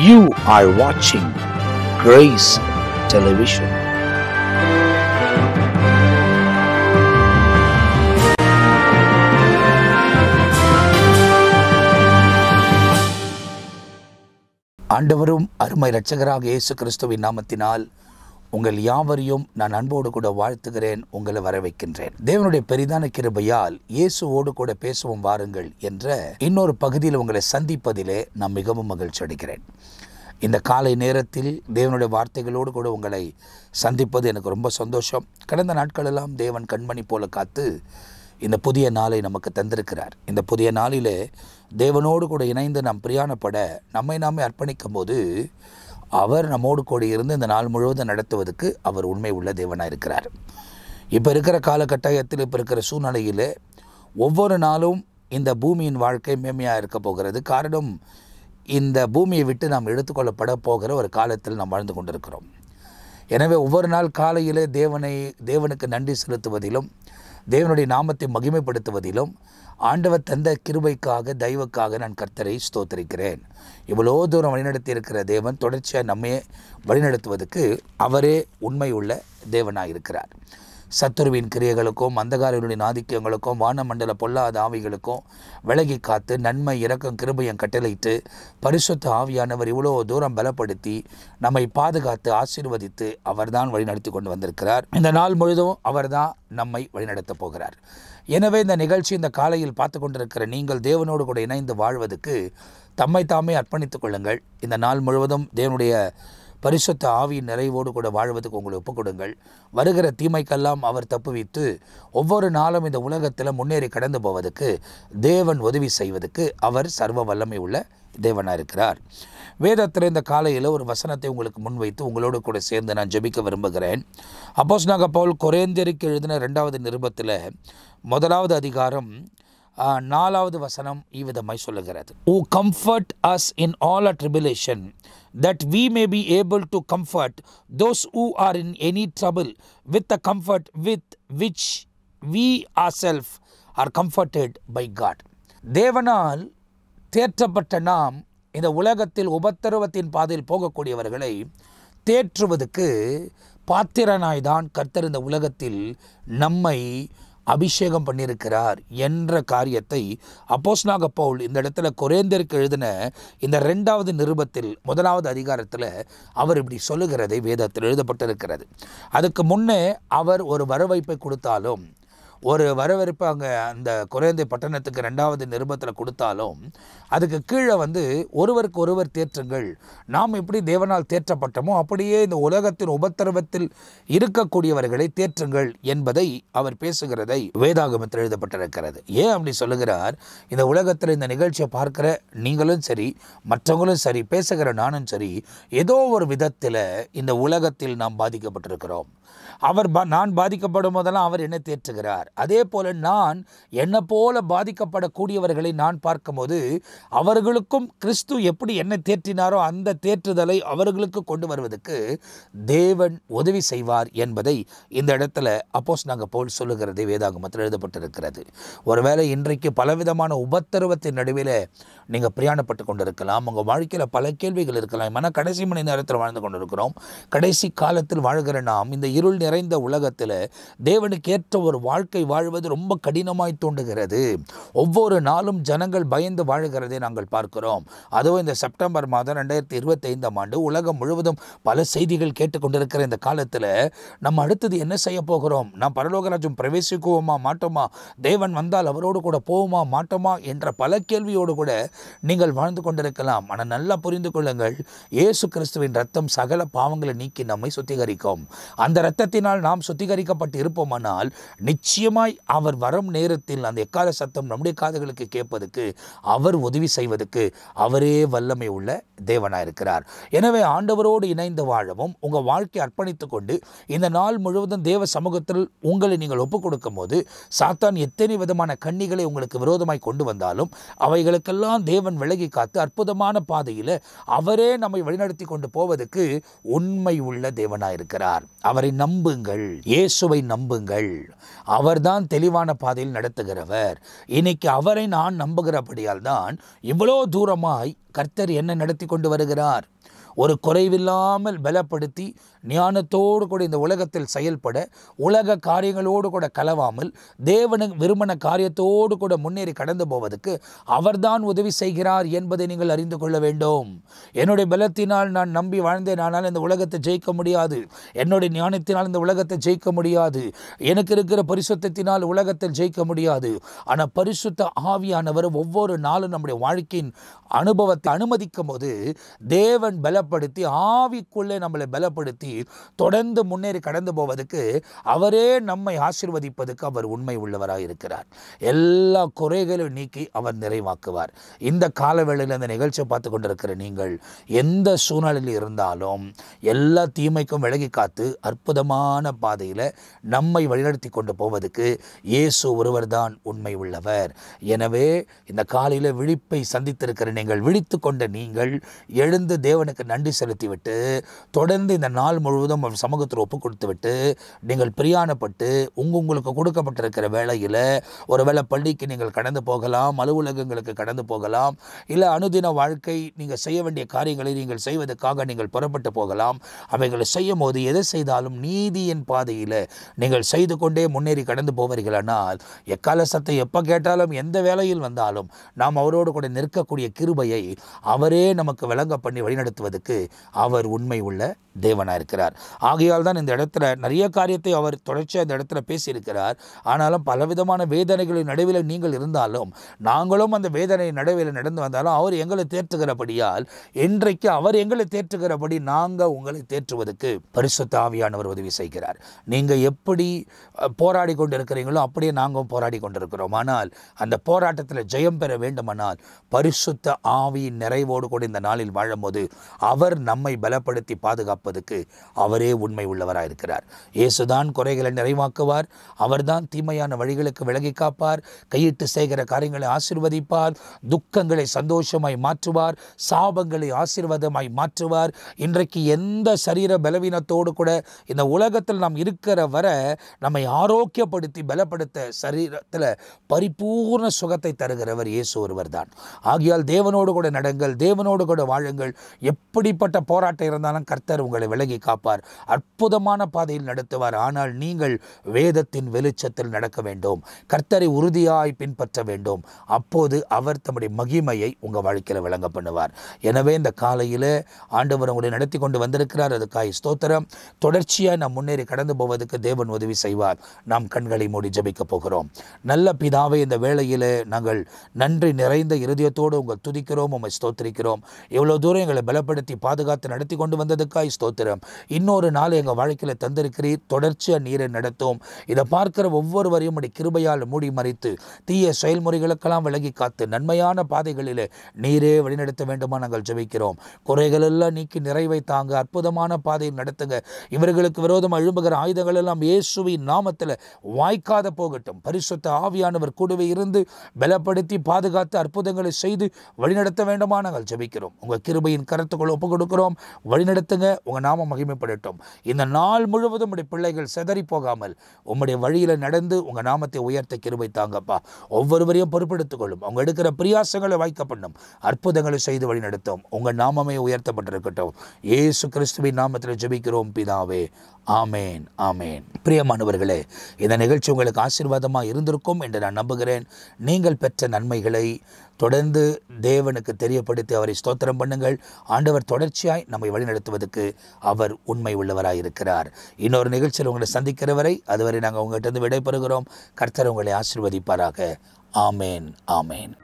You are watching Grace Television. ஆண்டவரும் அருமை இரட்சகராக இயேசு கிறிஸ்துவின் நாமத்தினால் உங்கள் யாவரையும் நான் அன்போடு கூட வாழ்த்துகிறேன், உங்களை வரவேற்கின்றேன். தேவனுடைய பெரிதான கிருபையால் இயேசுவோடு கூட பேசுவோம் வாருங்கள் என்ற இன்னொரு பகுதியில் உங்களை சந்திப்பதிலே நான் மிகவும் மகிழ்ச்சி அடைகிறேன். இந்த காலை நேரத்தில் தேவனுடைய வார்த்தைகளோடு கூட உங்களை சந்திப்பது எனக்கு ரொம்ப சந்தோஷம். கடந்த நாட்களெல்லாம் தேவன் கண்மணி போல காத்து இந்த புதிய நாளை நமக்கு தந்திருக்கிறார். இந்த புதிய நாளிலே தேவனோடு கூட இணைந்து நாம் பிரயாணப்பட நம்மை நாமே அர்ப்பணிக்கும் போது அவர் நம்மோடு கூட இருந்து இந்த நாள் முழுவதும் நடத்துவதற்கு அவர் உண்மை உள்ள தேவனாக இருக்கிறார். இப்போ இருக்கிற காலகட்டாயத்தில், இப்போ இருக்கிற சூழ்நிலையில் ஒவ்வொரு நாளும் இந்த பூமியின் வாழ்க்கை மேன்மையாக இருக்க போகிறது. காரணம், இந்த பூமியை விட்டு நாம் எடுத்துக்கொள்ளப்பட போகிற ஒரு காலத்தில் நாம் வாழ்ந்து கொண்டிருக்கிறோம். எனவே ஒவ்வொரு நாள் காலையிலே தேவனுக்கு நன்றி செலுத்துவதிலும் தேவனுடைய நாமத்தை மகிமைப்படுத்துவதிலும் ஆண்டவர் தந்த கிருபைக்காக தயவுக்காக நான் கர்த்தரை ஸ்தோத்திரிக்கிறேன். இவ்வளோ தூரம் வழிநடத்தி இருக்கிற தேவன் தொடர்ச்சியாக நம்மை வழிநடத்துவதற்கு அவரே உண்மை உள்ள தேவனாக இருக்கிறார். சத்துருவின் கிரியைகளுக்கும் அந்தகாரங்களுடைய ஆதிக்கங்களுக்கும் வானமண்டல பொல்லாத ஆவிகளுக்கும் விலகி காத்து நன்மை இரக்கம் கிருபையும் கட்டளையிட்டு பரிசுத்த ஆவியானவர் இவ்வளோ தூரம் பலப்படுத்தி நம்மை பாதுகாத்து ஆசீர்வதித்து அவர்தான் வழிநடத்தி கொண்டு வந்திருக்கிறார். இந்த நாள் முழுதும் அவர்தான் நம்மை வழிநடத்தப் போகிறார். எனவே இந்த நிகழ்ச்சி இந்த காலையில் பார்த்து கொண்டிருக்கிற நீங்கள் தேவனோடு கூட இணைந்து வாழ்வதற்கு தம்மை தாமே அர்ப்பணித்துக் கொள்ளுங்கள். இந்த நாள் முழுவதும் தேவனுடைய பரிசுத்த ஆவியின் நிறைவோடு கூட வாழ்வதற்கு உங்களை ஒப்புக் கொடுங்கள். வருகிற தீமைக்கெல்லாம் அவர் தப்புவித்து ஒவ்வொரு நாளும் இந்த உலகத்தில் முன்னேறி கடந்து போவதற்கு தேவன் உதவி செய்வதற்கு அவர் சர்வ வல்லமை உள்ள தேவனாக இருக்கிறார். வேதத்தில் இந்த காலையில் ஒரு வசனத்தை உங்களுக்கு முன்வைத்து உங்களோடு கூட சேர்ந்து நான் ஜெபிக்க விரும்புகிறேன். அப்போஸ்தலனாகிய பவுல் கொரிந்தியருக்கு எழுதின 2வது நிருபத்தில் 1வது அதிகாரம் 4வது வசனம் இவ்விதமாய் சொல்லுகிறது. Who comfort us in all our tribulation, that we may be able to comfort those who are in any trouble with the comfort with which we ourselves are comforted by God. தேவனால் தேற்றப்பட்ட நாம் இந்த உலகத்தில் உபத்திரவத்தின் பாதையில் போகக்கூடியவர்களை தேற்றுவதற்கு பாத்திரனாய்தான் கர்த்தர் இந்த உலகத்தில் நம்மை அபிஷேகம் பண்ணியிருக்கிறார் என்ற காரியத்தை அப்போஸ்தலனாகிய பவுல் இந்த இடத்துல கொரிந்தியருக்கு எழுதின இந்த 2வது நிருபத்தில் 1வது அதிகாரத்தில் அவர் இப்படி சொல்லுகிறதை வேதத்தில் எழுதப்பட்டிருக்கிறது. அதுக்கு முன்னே அவர் ஒரு வரவைப்பை கொடுத்தாலும், ஒரு வரவேற்பு அங்கே அந்த கொரிந்திய பட்டணத்துக்கு 2வது நிருபத்தில் கொடுத்தாலும் அதுக்கு கீழே ஒருவருக்கு ஒருவர் தேற்றுங்கள், நாம் எப்படி தேவனால் தேற்றப்பட்டோமோ அப்படியே இந்த உலகத்தின் உபத்திரவத்தில் இருக்கக்கூடியவர்களை தேற்றுங்கள் என்பதை அவர் பேசுகிறதை வேதாகமத்தில் எழுதப்பட்டிருக்கிறது. ஏன் அப்படி சொல்லுகிறார்? இந்த உலகத்தில் இந்த நிகழ்ச்சியை பார்க்கிற நீங்களும் சரி, மற்றவங்களும் சரி, பேசுகிற நானும் சரி, ஏதோ ஒரு விதத்தில் இந்த உலகத்தில் நாம் பாதிக்கப்பட்டிருக்கிறோம். நான் பாதிக்கப்படும் போதெல்லாம் அவர் என்ன தேற்றுகிறார். அதே போல நான் என்னை போல பாதிக்கப்படக்கூடியவர்களை நான் பார்க்கும்போது அவர்களுக்கும் கிறிஸ்து எப்படி என்ன தேற்றினாரோ அந்த தேற்றுதலை அவர்களுக்கு கொண்டு வருவதற்கு தேவன் உதவி செய்வார் என்பதை இந்த இடத்துல அப்போஸ்தலனாகிய பவுல் சொல்லுகிறதை வேதாகமத்தில் எழுதப்பட்டிருக்கிறது. ஒருவேளை இன்றைக்கு பலவிதமான உபத்திரவத்தின் நடுவில் நீங்கள் பிரயாணப்பட்டு கொண்டிருக்கலாம். உங்கள் வாழ்க்கையில் பல கேள்விகள் இருக்கலாம். ஆனால் கடைசி மணி நேரத்தில் வாழ்ந்து கொண்டிருக்கிறோம். கடைசி காலத்தில் வாழ்கிற நாம் இந்த இருள் நிறைந்த உலகத்தில் தேவனுக்கு ஏற்ற ஒரு வாழ்க்கை வாழ்வது ரொம்ப கடினமாய் தோன்றுகிறது. ஒவ்வொரு நாளும் ஜனங்கள் பயந்து வாழ்கிறதை நாங்கள் பார்க்கிறோம். அதுவும் இந்த செப்டம்பர் மாதம் 2025ஆம் ஆண்டு உலகம் முழுவதும் பல செய்திகள் கேட்டுக்கொண்டிருக்கிற இந்த காலத்தில் நம்ம அடுத்தது என்ன செய்ய போகிறோம்? நாம் பரலோகராஜ்யம் பிரவேசிக்குவோமா மாட்டோமா? தேவன் வந்தால் அவரோடு கூட போவோமா மாட்டோமா என்ற பல கேள்வியோடு கூட நீங்கள் வாழ்ந்து கொண்டிருக்கலாம். ஆனால் நல்லா புரிந்து கொள்ளுங்கள், இயேசு கிறிஸ்துவின் ரத்தம் சகல பாவங்களை நீக்கி நம்மை சுத்திகரிக்கும். அந்த இரத்தத்தினால் நாம் சுத்திகரிக்கப்பட்டு இருப்போமானால் நிச்சயமாய் அவர் வரும் நேரத்தில் அந்த எக்கால சத்தம் நம்முடைய காதுகளுக்கு கேட்பதற்கு அவர் உதவி செய்வதற்கு அவரே வல்லமை உள்ள தேவனாக இருக்கிறார். எனவே ஆண்டவரோடு இணைந்து வாழவும் உங்கள் வாழ்க்கையை அர்ப்பணித்துக் கொண்டு இந்த நாள் முழுவதும் தேவ சமூகத்தில் உங்களை நீங்கள் ஒப்புக் கொடுக்கும் போது சாத்தான் எத்தனை விதமான கண்ணிகளை உங்களுக்கு விரோதமாய் கொண்டு வந்தாலும் அவைகளுக்கெல்லாம் தேவன் விலகி காத்து அற்புதமான பாதையில் அவரே நம்மை வழிநடத்தி கொண்டு போவதற்கு உண்மை உள்ள தேவனாக இருக்கிறார். அவரை நம்புங்கள், இயேசுவை நம்புங்கள். அவர் அவர்தான் தெளிவான பாதையில் நடத்துகிறவர். இன்னைக்கு அவரை நான் நம்புகிறபடியால் தான் இவ்வளோ தூரமாய் கர்த்தர் என்ன நடத்தி கொண்டு வருகிறார். ஒரு குறைவில்லாமல் பலப்படுத்தி ஞானத்தோடு கூட இந்த உலகத்தில் செயல்பட, உலக காரியங்களோடு கூட கலவாமல் தேவன விரும்பின காரியத்தோடு கூட முன்னேறி கடந்து போவதற்கு அவர்தான் உதவி செய்கிறார் என்பதை நீங்கள் அறிந்து கொள்ள வேண்டும். என்னுடைய பலத்தினால் நான் நம்பி வாழ்ந்தேன், ஆனால் இந்த உலகத்தை ஜெயிக்க முடியாது. என்னுடைய ஞானத்தினால் இந்த உலகத்தை ஜெயிக்க முடியாது. எனக்கு இருக்கிற பரிசுத்தத்தினால் உலகத்தில் ஜெயிக்க முடியாது. ஆனால் பரிசுத்த ஆவியானவர் ஒவ்வொரு நாளும் நம்முடைய வாழ்க்கையின் அனுபவத்தை அனுமதிக்கும் போது தேவன் பலப்படுத்தி, ஆவிக்குள்ளே நம்மளை பலப்படுத்தி தொடர்ந்து முன்னேறி கடந்து போவதற்கு, அவரே நம்மை ஆசீர்வதிப்பதற்கு அவர் உண்மை உள்ளவராக இருக்கிறார். எல்லா குறைகளையும் நீக்கி அவர் நிறைவாக்குவார். இந்த காலவேளையில் இந்த நிகழ்ச்சியை பார்த்து கொண்டிருக்கிற நீங்கள் எந்த சூழ்நிலையில் இருந்தாலும் எல்லா தீமைக்கும் விலகி காத்து அற்புதமான பாதையில் நம்மை வழிநடத்தி கொண்டு போவதற்கு இயேசு ஒருவர் தான் உண்மை உள்ளவர். எனவே இந்த காலையில் விழிப்பை சந்தித்திருக்கிற நீங்கள், விழித்து கொண்ட நீங்கள் எழுந்து தேவனுக்கு நன்றி செலுத்திவிட்டு தொடர்ந்து இந்த நாள் முழுவதும் சமூகத்தில் ஒப்பு கொடுத்து விட்டு நீங்கள் பிரியாணப்பட்டு உங்களுக்கு கொடுக்கப்பட்டிருக்கிற வேளையில் ஒருவேளை பள்ளிக்கு நீங்கள் கடந்து போகலாம், அலுவலகங்களுக்கு கடந்து போகலாம், இல்லை அனுதின வாழ்க்கை நீங்கள் செய்ய வேண்டிய காரியங்களை நீங்கள் செய்வதற்காக நீங்கள் புறப்பட்டு போகலாம். அவைகளை செய்யும் போது எதை செய்தாலும் நீதியின் பாதையில் நீங்கள் செய்து கொண்டே முன்னேறி கடந்து போவீர்களானால் எக்கால சத்தை எப்போ கேட்டாலும் எந்த வேலையில் வந்தாலும் நாம் அவரோடு கூட நிற்கக்கூடிய கிருபையை அவரே நமக்கு விளங்க பண்ணி வழிநடத்துவதற்கு அவர் உண்மை உள்ள தேவனாக இருக்கிறார். ஆகையால் தான் இந்த இடத்துல நிறைய காரியத்தை அவர் தொடர்ச்சியாக இந்த இடத்துல பேசியிருக்கிறார். ஆனாலும் பலவிதமான வேதனைகளின் நடுவில் நீங்கள் இருந்தாலும், நாங்களும் அந்த வேதனை நடுவில் நடந்து வந்தாலும் அவர் எங்களை தேற்றுகிறபடியால் இன்றைக்கு அவர் எங்களை தேற்றுகிறபடி நாங்கள் உங்களை தேற்றுவதற்கு பரிசுத்த ஆவியானவர் உதவி செய்கிறார். நீங்கள் எப்படி போராடி கொண்டு இருக்கிறீங்களோ அப்படியே நாங்கள் போராடி கொண்டிருக்கிறோம். ஆனால் அந்த போராட்டத்தில் ஜெயம் பெற வேண்டுமானால் பரிசுத்த ஆவியின் நிறைவோடு கூட இந்த நாளில் வாழும்போது அவர் நம்மை பலப்படுத்தி பாதுகாப்பதற்கு அவரே உண்மை உள்ளவராக இருக்கிறார். இயேசுதான் குறைகளை நிறைவாக்குவார். அவர்தான் தீமையான வழிகளுக்கு விலகி காப்பார். கையிட்டு செய்கிற காரியங்களை ஆசீர்வதிப்பார். துக்கங்களை சந்தோஷமாய் மாற்றுவார். சாபங்களை ஆசீர்வாதமாய் மாற்றுவார். இன்றைக்கு எந்த சரீர பலவீனத்தோடு கூட இந்த உலகத்தில் நாம் இருக்கிற வர நம்மை ஆரோக்கியப்படுத்தி பலப்படுத்த சரீரத்தில் பரிபூர்ண சுகத்தை தருகிறவர் இயேசு ஒருவர் தான். ஆகையால் தேவனோடு கூட நடங்கள், தேவனோடு கூட வாழுங்கள். எப்படிப்பட்ட போராட்டம் இருந்தாலும் கர்த்தர் உங்களை விலகி காப்பார், அற்புதமான பாதையில் நடத்துவார். ஆனால் நீங்கள் வேதத்தின் வெளிச்சத்தில் நடக்க வேண்டும், கர்த்தரை உறுதியாய் பின்பற்ற வேண்டும். அப்போது அவர் தம்முடைய மகிமையை உங்கள் வாழ்க்கையில் விளங்க பண்ணுவார். எனவே இந்த காலையில் ஆண்டவர் உங்களை நடத்தி கொண்டு வந்திருக்கிறார். அதுக்காக ஸ்தோத்திரம். தொடர்ச்சியாக நாம் முன்னேறி கடந்து போவதற்கு தேவன் உதவி செய்வார். நாம் கண்களை மூடி ஜெபிக்க போகிறோம். நல்ல பிதாவே, இந்த வேளையில் நாங்கள் நன்றி நிறைந்த இருதயத்தோடு உங்கள் துதிக்கிறோம், உம்மை ஸ்தோத்திரிக்கிறோம். எவ்வளோ தூரம் எங்களை பலப்படுத்தி பாதுகாத்து நடத்தி கொண்டு வந்ததுக்காய் ஸ்தோத்திரம். இன்னொரு நாள் எங்கள் வாழ்க்கையில் தந்திருக்கிறீர். தொடர்ச்சியாக நீரை நடத்தும். இதை பார்க்கிற ஒவ்வொருவரையும் உடைய கிருபையால் மூடி மறைத்து தீய செயல்முறைகளுக்கெல்லாம் விலகி காத்து நன்மையான பாதைகளில் நீரே வழிநடத்த வேண்டுமா நாங்கள் ஜெபிக்கிறோம். குறைகள் எல்லாம் நீக்கி நிறைவை தாங்க, அற்புதமான பாதையில் நடத்துங்க. இவர்களுக்கு விரோதம் எழும்புகிற ஆயுதங்கள் எல்லாம் இயேசுவின் நாமத்தில் வாய்க்காத போகட்டும். பரிசுத்த ஆவியானவர் கூடவே இருந்து பலப்படுத்தி பாதுகாத்து அற்புதங்களை செய்து வழிநடத்த வேண்டுமா நாங்கள் ஜெபிக்கிறோம். உங்கள் கிருபையின் கருத்துக்களை ஒப்புக் கொடுக்கிறோம். வழிநடத்துங்க. உங்கள் நாமம் மகிமைப்படட்டும். இந்த நாள் முழுவதும் உடைய பிள்ளைகள் செதறி போகாமல் உம்முடைய வழியில் நடந்து உங்கள் நாமத்தை உயர்த்த கிருபை தாங்கப்பா. ஒவ்வொருவரையும் பொறுப்பெடுத்துக் கொள்ளும். அவங்க எடுக்கிற பிரியாசங்களை வாய்க்கப்படும். அற்புதங்களை செய்து வழிநடத்தும். உங்கள் நாமமே உயர்த்தப்பட்டிருக்கட்டும். இயேசு கிறிஸ்துவின் நாமத்தில் ஜெபிக்கிறோம் பிதாவே. ஆமேன், ஆமேன். பிரியமானவர்களே, இந்த நிகழ்ச்சி உங்களுக்கு ஆசீர்வாதமாக இருந்திருக்கும் என்று நான் நம்புகிறேன். நீங்கள் பெற்ற நன்மைகளை தொடர்ந்து தேவனுக்கு தெரியப்படுத்தி அவரை ஸ்தோத்திரம் பண்ணுங்கள். ஆண்டவர் தொடர்ச்சியாய் நம்மை வழிநடத்துவதற்கு அவர் உண்மை உள்ளவராக இருக்கிறார். இன்னொரு நிகழ்ச்சியில் உங்களை சந்திக்கிற வரை அதுவரை நாங்கள் உங்கள்கிட்ட விடைபெறுகிறோம். கர்த்தர் உங்களை ஆசீர்வதிப்பாராக. ஆமேன், ஆமேன்.